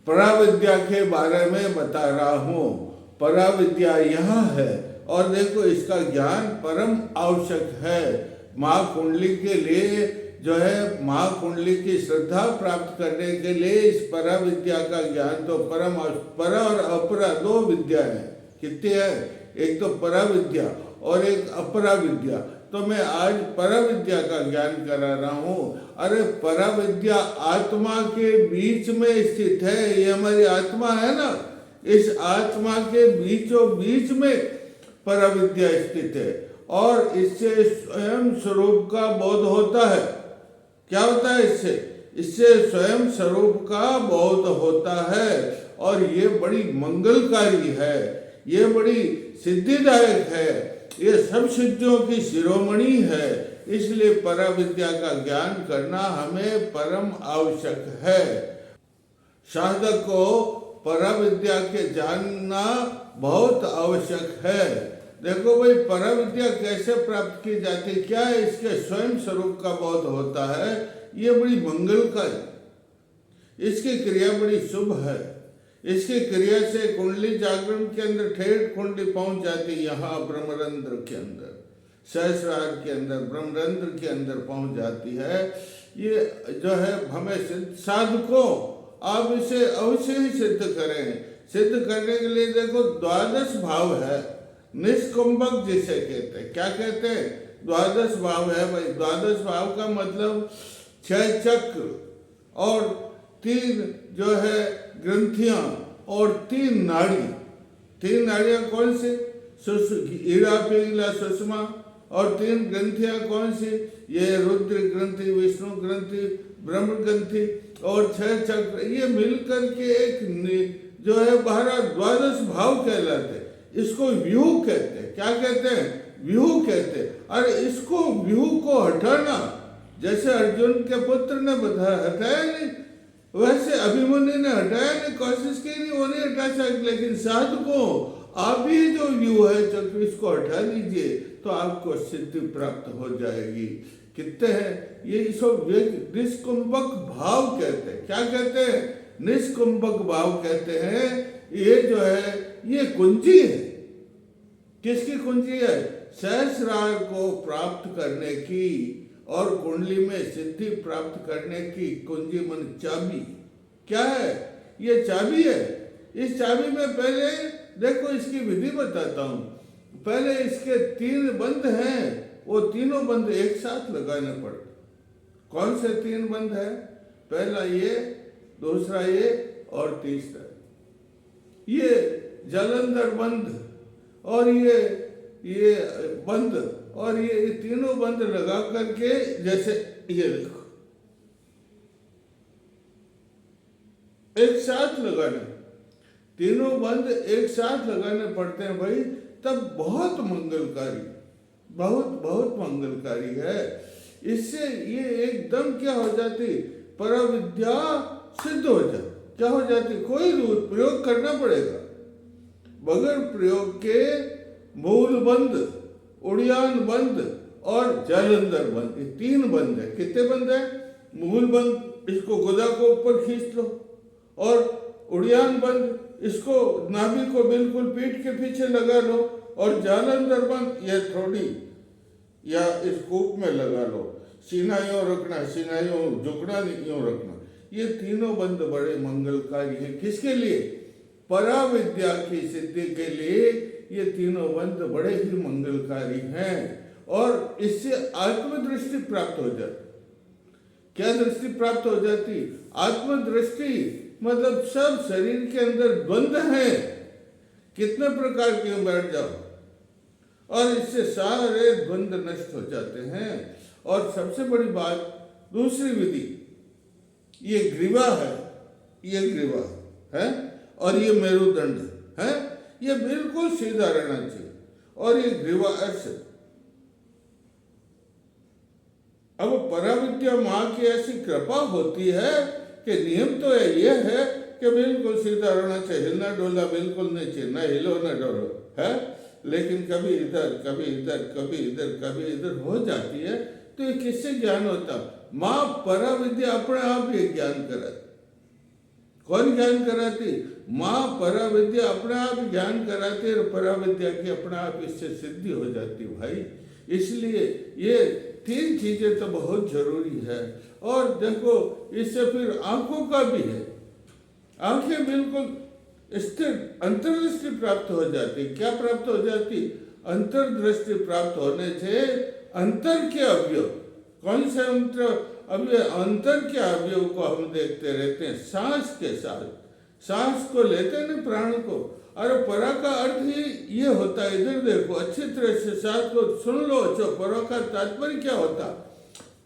पराविद्या के बारे में बता रहा हूँ। पराविद्या यहाँ है और देखो इसका ज्ञान परम आवश्यक है। माँ कुंडली के लिए जो है, माँ कुंडली की श्रद्धा प्राप्त करने के लिए इस पराविद्या का ज्ञान तो परम, परा और अपरा दो विद्या है। कितनी है? एक तो पराविद्या और एक अपरा विद्या। तो मैं आज पराविद्या का ज्ञान करा रहा हूँ। अरे पराविद्या आत्मा के बीच में स्थित है। ये हमारी आत्मा है ना, इस आत्मा के बीचों बीच में पराविद्या स्थित है और इससे स्वयं स्वरूप का बोध होता है। क्या होता है इससे? इससे स्वयं स्वरूप का बोध होता है और ये बड़ी मंगलकारी है, ये बड़ी सिद्धिदायक है, ये सब सिद्धियों की शिरोमणि है। इसलिए पराविद्या का ज्ञान करना हमें परम आवश्यक है। साधक को पराविद्या के जानना बहुत आवश्यक है। देखो भाई, पराविद्या कैसे प्राप्त की जाती, क्या है? इसके स्वयं स्वरूप का बोध होता है। ये बड़ी मंगलकारी, इसकी क्रिया बड़ी शुभ है। इसकी क्रिया से कुंडली जागरण के अंदर ठेठ कुंडली पहुंच जाती है, यहाँ ब्रह्मरंध्र के अंदर, सहस्रार के अंदर, ब्रह्मरंध्र के अंदर पहुंच जाती है। ये जो है हमें साधकों, आप इसे अवश्य ही सिद्ध करें। सिद्ध करने के लिए देखो 12 भाव है, निष्कुंभक जिसे कहते हैं। क्या कहते हैं? 12 भाव है भाई। 12 भाव का मतलब 6 चक्र और 3 जो है ग्रंथियां और 3 नाड़ी। 3 नाड़ियां कौन सी? ईड़ा पिंगला सुषमा। और 3 ग्रंथियां कौन सी? ये रुद्र ग्रंथि, विष्णु ग्रंथि, ब्रह्म ग्रंथि और 6 चक्र। ये मिलकर के एक जो है 12 भाव कहलाते हैं। इसको व्यूह कहते हैं। क्या कहते हैं? व्यूह कहते हैं। अरे इसको व्यूह को हटाना, जैसे अर्जुन के पुत्र ने बताया, हटाया नहीं, वैसे अभिमन्यु ने हटाया नहीं, कोशिश की नहीं, वो नहीं हटा सकते। लेकिन साधकों, आप ही जो व्यूह है चक्र, इसको हटा लीजिए तो आपको सिद्धि प्राप्त हो जाएगी। कितने हैं ये? इसको निष्कुंभक भाव कहते हैं। क्या कहते हैं? निष्कुंभक भाव कहते हैं। ये जो है ये कुंजी है। किसकी कुंजी है? सहस्रार को प्राप्त करने की और कुंडली में सिद्धि प्राप्त करने की कुंजी, मन चाबी। क्या है? ये चाबी है। इस चाबी में पहले देखो इसकी विधि बताता हूँ। पहले इसके 3 बंद हैं, वो तीनों बंद एक साथ लगाने पड़ते। कौन से 3 बंद है? पहला ये, दूसरा ये और तीसरा ये जलंधर बंद और ये बंद और ये तीनों बंद लगा करके, जैसे ये देखो एक साथ लगाने, तीनों बंद एक साथ लगाने पड़ते हैं भाई। तब बहुत मंगलकारी, बहुत मंगलकारी है। इससे ये एकदम क्या हो जाती? पराविद्या सिद्ध हो जाती। क्या हो जाती? कोई प्रयोग करना पड़ेगा। बगैर प्रयोग के मूल बंद, उड़ियान बंद और जालंधर बंद, ये 3 बंद है। कितने बंद है? मूल बंद, इसको गुदा को ऊपर खींच लो, और उड़ियान बंद, इसको नाभि को बिल्कुल पीठ के पीछे लगा लो, और जालंधर बंद ये थोड़ी या इस कूप में लगा लो। सीना यूं रखना, सीना यूं झुकना नहीं, यूं रखना। ये तीनों बंद बड़े मंगलकारी हैं। किसके लिए? पराविद्या की सिद्धि के लिए ये तीनों बंद बड़े ही मंगलकारी हैं और इससे आत्मदृष्टि प्राप्त हो जाती। क्या दृष्टि प्राप्त हो जाती? आत्मदृष्टि। मतलब सब शरीर के अंदर द्वंद हैं, कितने प्रकार के, बैठ जाओ, और इससे सारे द्वंद नष्ट हो जाते हैं। और सबसे बड़ी बात, दूसरी विधि, ये ग्रीवा है, ये ग्रीवा है और ये मेरुदंड है, ये बिल्कुल सीधा रहना चाहिए, और ये ग्रीवा ऐसे। अब पराविद्या माँ की ऐसी कृपा होती है कि नियम तो ये है कि बिल्कुल सीधा रहना चाहिए, हिलना डोलना बिल्कुल नहीं चाहिए, ना हिलो ना डोलो है। लेकिन कभी इधर कभी इधर कभी इधर कभी इधर हो जाती है, तो ये किससे ज्ञान होता? माँ पराविद्या अपने आप ये ज्ञान कराती। कौन ज्ञान कराती? माँ पराविद्या अपने आप ज्ञान कराती और पराविद्या की अपने आप इससे सिद्धि हो जाती भाई। इसलिए ये 3 चीजें तो बहुत जरूरी है। और देखो इससे फिर आंखों का भी है, आंखें बिल्कुल स्थिर अंतर्दृष्टि प्राप्त हो जाती। क्या प्राप्त हो जाती? अंतर्दृष्टि प्राप्त होने से अंतर के अवयव, कौन से अंतर के अवयव को हम देखते रहते हैं सांस के साथ। सांस को लेते हैं ना प्राण को। अरे परा का अर्थ ही ये होता है, इधर देखो अच्छी तरह से साथ को सुन लो। अच्छा, परा का तात्पर्य क्या होता?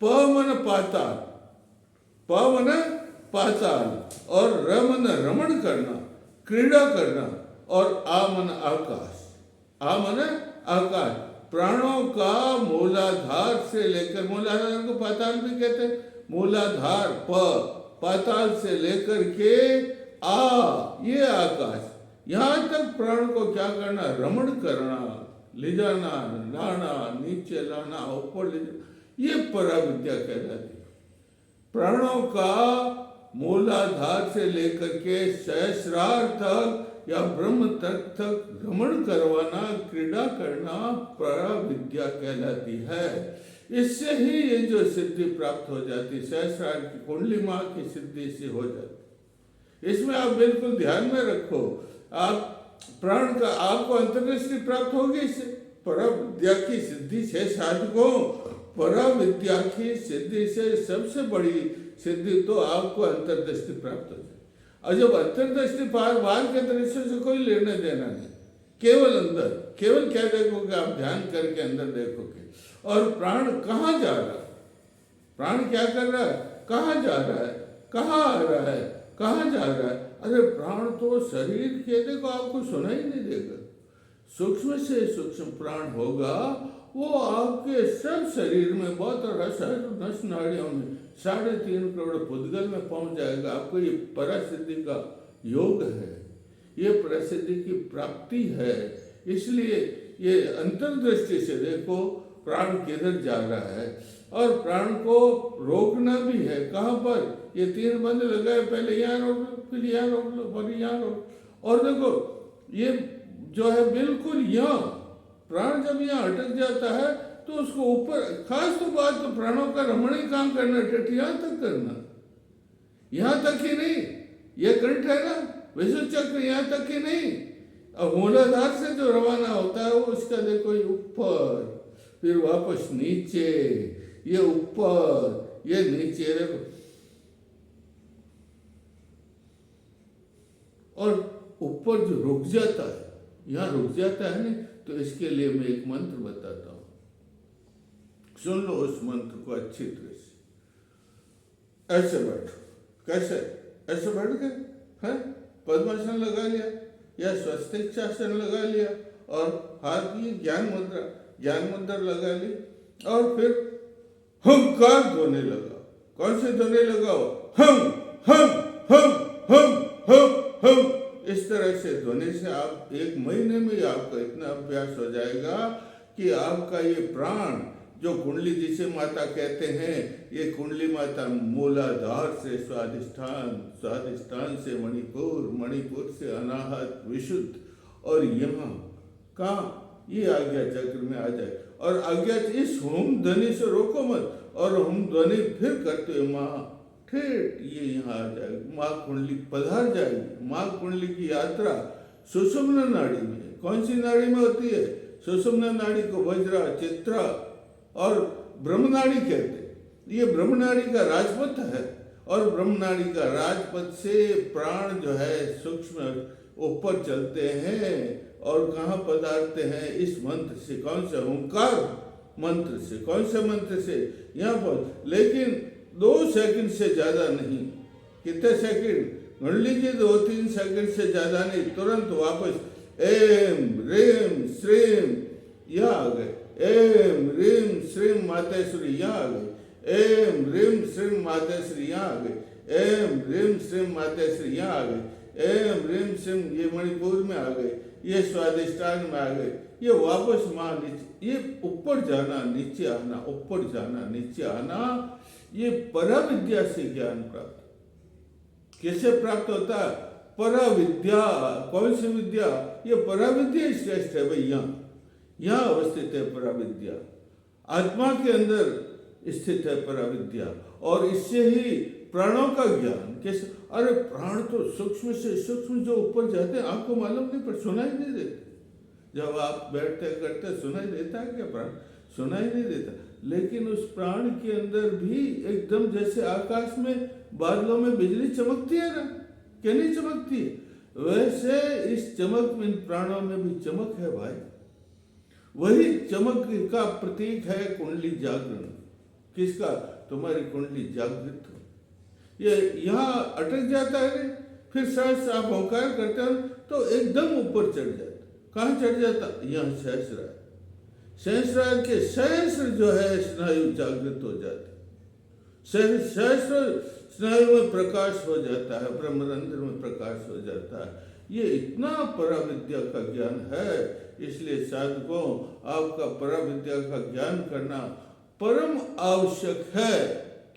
प मन पाताल, प मन पाताल और र मन रमण करना, क्रीड़ा करना, और आ मन आकाश, आ मन आकाश। प्राणों का मूलाधार से लेकर, मूलाधार को पाताल भी कहते हैं, मूलाधार पाताल से लेकर के ये आकाश, यहाँ तक प्राण को क्या करना? रमण करना, ले जाना, लाना, नीचे लाना, ऊपर ले जाना, ये पराविद्या कहलाती है। प्राणों का मूलाधार से लेकर के सहस्रार तक या ब्रह्म तक भ्रमण करवाना, क्रीड़ा करना पराविद्या कहलाती है। इससे ही ये जो सिद्धि प्राप्त हो जाती, सहस्रार की कुंडली माँ की सिद्धि से हो जाती। इसमें आप बिल्कुल ध्यान में रखो, आप प्राण का आपको अंतर्दृष्टि प्राप्त होगी इससे, पराविद्या की सिद्धि से। साधकों, पराविद्या की सिद्धि से सबसे बड़ी सिद्धि तो आपको अंतर्दृष्टि प्राप्त हो जाए। और जब अंतर्दृष्टि बाहर के दृश्य से कोई लेना देना नहीं, केवल अंदर, केवल क्या देखोगे आप? ध्यान करके अंदर देखोगे। और प्राण कहाँ जा रहा है? प्राण क्या कर रहा है? कहाँ जा रहा है? कहाँ आ रहा है? कहाँ जा रहा है? अरे प्राण तो शरीर के, देखो आपको सुनाई नहीं देगा, सूक्ष्म से सूक्ष्म प्राण होगा, वो आपके सब शरीर में बहुत नस नाड़ियों में 3.5 करोड़ पुद्गल में पहुंच जाएगा। आपको ये परासिद्धि का योग है, ये परासिद्धि की प्राप्ति है। इसलिए ये अंतर्दृष्टि से देखो प्राण किधर जा रहा है, और प्राण को रोकना भी है। कहाँ पर? ये 3 बंद लगाए, पहले यहाँ रोक लो, फिर यहाँ रोक लो, फिर यहाँ रोक। और देखो ये जो है बिल्कुल यहाँ प्राण जब यहाँ अटक जाता है तो उसको ऊपर, खास तो बात तो प्राणों का रमण ही काम करना, यहाँ तक करना, यहाँ तक ही नहीं। ये कंठ है ना, विशुद्ध चक्र, यहाँ तक ही नहीं। अब मूलाधार से जो रवाना होता है वो उसका देखो ये ऊपर, फिर वापस नीचे, ये ऊपर, ये नीचे, देखो। और ऊपर जो रुक जाता है, यहाँ रुक जाता है ना, तो इसके लिए मैं एक मंत्र बताता हूँ, सुन लो उस मंत्र को अच्छी तरह से। ऐसे बैठो, कैसे? ऐसे बैठ गए हैं, पद्मासन लगा लिया या स्वस्तिक आसन लगा लिया, और हाथ की ज्ञान मुद्रा लगा ली, और फिर हंकार ध्वनि लगाओ। कौन से ध्वनि लगाओ? हम हम हम हम हम हम। इस तरह से ध्वनि से आप 1 महीने में ही आपका इतना अभ्यास हो जाएगा कि आपका ये प्राण जो कुंडली जिसे माता कहते हैं, ये कुंडली माता मूलाधार से स्वादिष्ठान से मणिपुर, मणिपुर से अनाहत विशुद्ध, और यहाँ कहाँ? ये आज्ञा चक्र में आ जाए। और आज्ञा इस होम ध्वनि से रोको मत, और हम ध्वनि फिर करते हुए माँ ठेठ ये यहाँ आ जाएगी, माँ कुंडली पधार जाएगी। माँ कुंडली की यात्रा सुषुम्ना नाड़ी में, कौन सी नाड़ी में होती है? सुषुम्ना नाड़ी को वज्रा, चित्रा और ब्रह्मनाड़ी कहते हैं। ये ब्रह्मनाड़ी का राजपथ है, और ब्रह्मनाड़ी का राजपथ से प्राण जो है सूक्ष्म ऊपर चलते हैं, और कहाँ पधारते हैं? इस मंत्र से। कौन से? ओंकार मंत्र से। कौन से मंत्र से? यहाँ पर। लेकिन 2 सेकंड से ज़्यादा नहीं। कितने सेकंड? गण लीजिए, 2-3 सेकंड से ज़्यादा नहीं। तुरंत वापस एम रीम श्रीम, यहाँ आ गए। एम रीम श्रीम मातेश्वरी, यहाँ आ गए। एम रीम श्रीम मातेश्वरी, यहाँ आ गए। एम रीम श्रीम मातेश्वरी, यहाँ आ गए। एम रीम श्रीम, ये मणिपुर में आ गए, ये स्वादिष्ठान में आ गए। ये वापस माँ नीचे, ये ऊपर जाना नीचे आना, ऊपर जाना नीचे आना, ये पराविद्या से ज्ञान प्राप्त। कैसे प्राप्त होता है? पराविद्या। कौन सी विद्या? ये पराविद्या श्रेष्ठ है भैया, यहाँ अवस्थित है पराविद्या, आत्मा के अंदर स्थित है पराविद्या। और इससे ही प्राणों का ज्ञान कैसे? अरे प्राण तो सूक्ष्म से सूक्ष्म जो ऊपर जाते हैं, आपको मालूम नहीं पर सुनाई नहीं देते। जब आप बैठते करते सुनाई देता है क्या? प्राण सुनाई नहीं देता, लेकिन उस प्राण के अंदर भी एकदम जैसे आकाश में बादलों में बिजली चमकती है ना, क्या नहीं चमकती है? वैसे इस चमक में, इन प्राणों में भी चमक है भाई। वही चमक का प्रतीक है कुंडली जागरण। किसका? तुम्हारी कुंडली जागृत हो। ये यहाँ अटक जाता है, फिर सहस्र आप ओंकार करते हो तो एकदम ऊपर चढ़ जाता। कहाँ चढ़ जाता? यहाँ सहस्रार। सहस्रार के सहस्र जो है स्नायु जागृत हो जाते, सहस्र स्नायु में प्रकाश हो जाता है, ब्रह्मरंध्र में प्रकाश हो जाता है। ये इतना पराविद्या का ज्ञान है। इसलिए साधकों, आपका पराविद्या का ज्ञान करना परम आवश्यक है।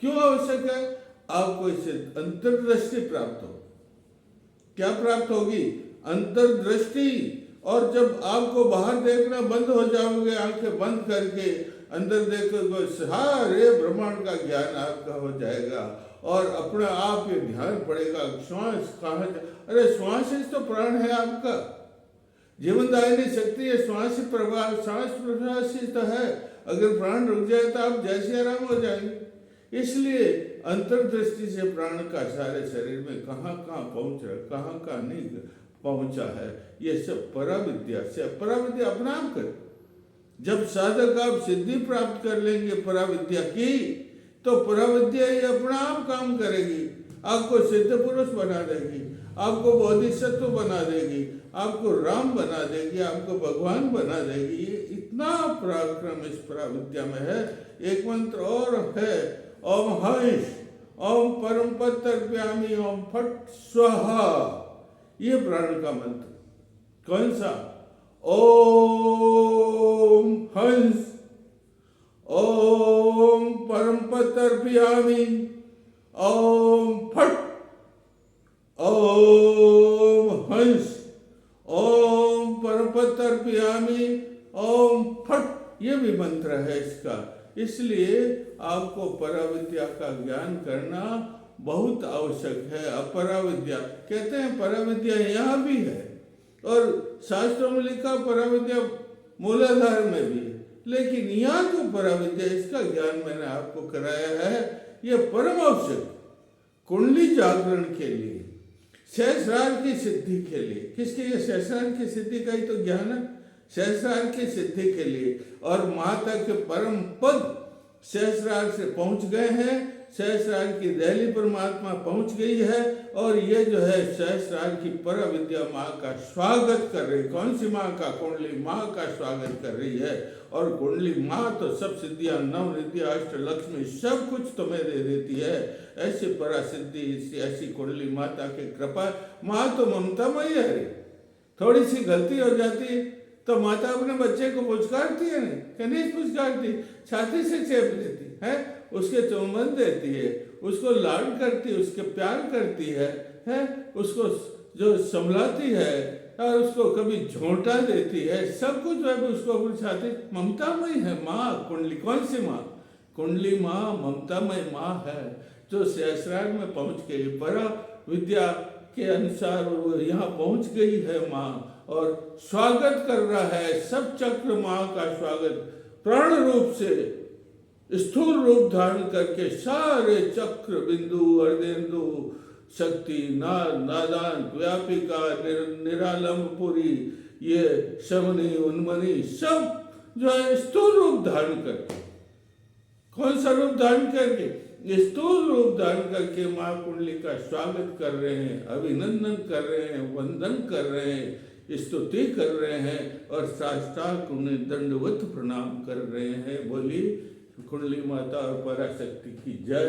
क्यों आवश्यक है? आपको इससे अंतर्दृष्टि प्राप्त हो। क्या प्राप्त होगी? अंतर्दृष्टि। और जब आपको बाहर देखना बंद हो जाओगे, आंखें बंद करके अंदर देखोगे, सारे ब्रह्मांड का ज्ञान आपका हो जाएगा। और अपना आप ये ध्यान पड़ेगा, श्वास कहाँ? अरे श्वास ही तो प्राण है आपका, जीवनदायिनी शक्ति है। श्वास प्रवाह, श्वास प्रश्वास ही तो है। अगर प्राण रुक जाए तो आप जैसे आराम हो जाएंगे। इसलिए अंतर्दृष्टि से प्राण का सारे शरीर में कहाँ कहाँ पहुँच रहा, कहाँ कहाँ नहीं पहुँचा है, ये सब पराविद्या से। पराविद्या अपना आप कर। जब साधक आप सिद्धि प्राप्त कर लेंगे पराविद्या की, तो पराविद्या ही अपना आप काम करेगी। आपको सिद्ध पुरुष बना देगी, आपको बोधिसत्व बना देगी, आपको राम बना देगी, आपको भगवान बना देगी। ये इतना पराक्रम इस पराविद्या में है। एक मंत्र और है, ओम हंस ओम परम पत्तर्प्यामि ओम फट स्वाहा। ये प्राण का मंत्र। कौन सा? ओम हंस ओम परम पत्तर्प्यामि ओम फट, ओम हंस ओम परम पत्तर्प्यामि ओम फट। ये भी मंत्र है इसका। इसलिए आपको पराविद्या का ज्ञान करना बहुत आवश्यक है। अपराविद्या कहते हैं, पराविद्या यहाँ भी है और शास्त्रों में लिखा पराविद्या मूलाधार में भी है, लेकिन यहाँ जो पराविद्या, इसका ज्ञान मैंने आपको कराया है, ये परम आवश्यक कुंडली जागरण के लिए, सहस्रार की सिद्धि के लिए। किसके? ये सहस्रार की सिद्धि का ही तो ज्ञान है, सहस्रार की सिद्धि के लिए। और माता के परम पद सहस्रार से पहुंच गए हैं, सहस्रार की दहली परमात्मा पहुंच गई है। और ये जो है सहस्रार की पराविद्या माँ का स्वागत कर रही। कौन सी माँ का? कुंडली माँ का स्वागत कर रही है। और कुंडली माँ तो सब सिद्धियां, नव निधियां, अष्ट लक्ष्मी सब कुछ तुम्हें दे देती है। ऐसी परासिद्धि, ऐसी कुंडली माता की कृपा। माँ तो ममतामयी है। थोड़ी सी गलती हो जाती तो माता अपने बच्चे को पुचकारती है, नहीं पुचकारती, छाती से चेप देती है, उसके चुम्बन देती है, उसको लाड करती है, उसके प्यार करती है, उसको जो संभलाती है और उसको कभी झोंटा देती है, सब कुछ जो है उसको अपनी छाती। ममतामयी है माँ कुंडली। कौन सी माँ? कुंडली माँ ममतामयी माँ है, जो सहस्रार में पहुँच गई, परा विद्या के अनुसार वो यहाँ पहुँच गई है माँ। और स्वागत कर रहा है सब चक्र माँ का स्वागत, प्राण रूप से स्थूल रूप धारण करके सारे चक्र, बिंदु, अर्धेंदु, शक्ति, नादान, व्यापिका, निरालंबपुरी, ये शमनी, उन्मनी, सब जो है स्थूल रूप धारण करके। कौन सा रूप धारण करके? स्थूल रूप धारण करके माँ कुंडली का स्वागत कर रहे हैं, अभिनंदन कर रहे हैं, वंदन कर रहे हैं, स्तुति कर रहे हैं और साष्टांग उन्हें दंडवत प्रणाम कर रहे हैं। बोली कुंडली माता और पराशक्ति की जय।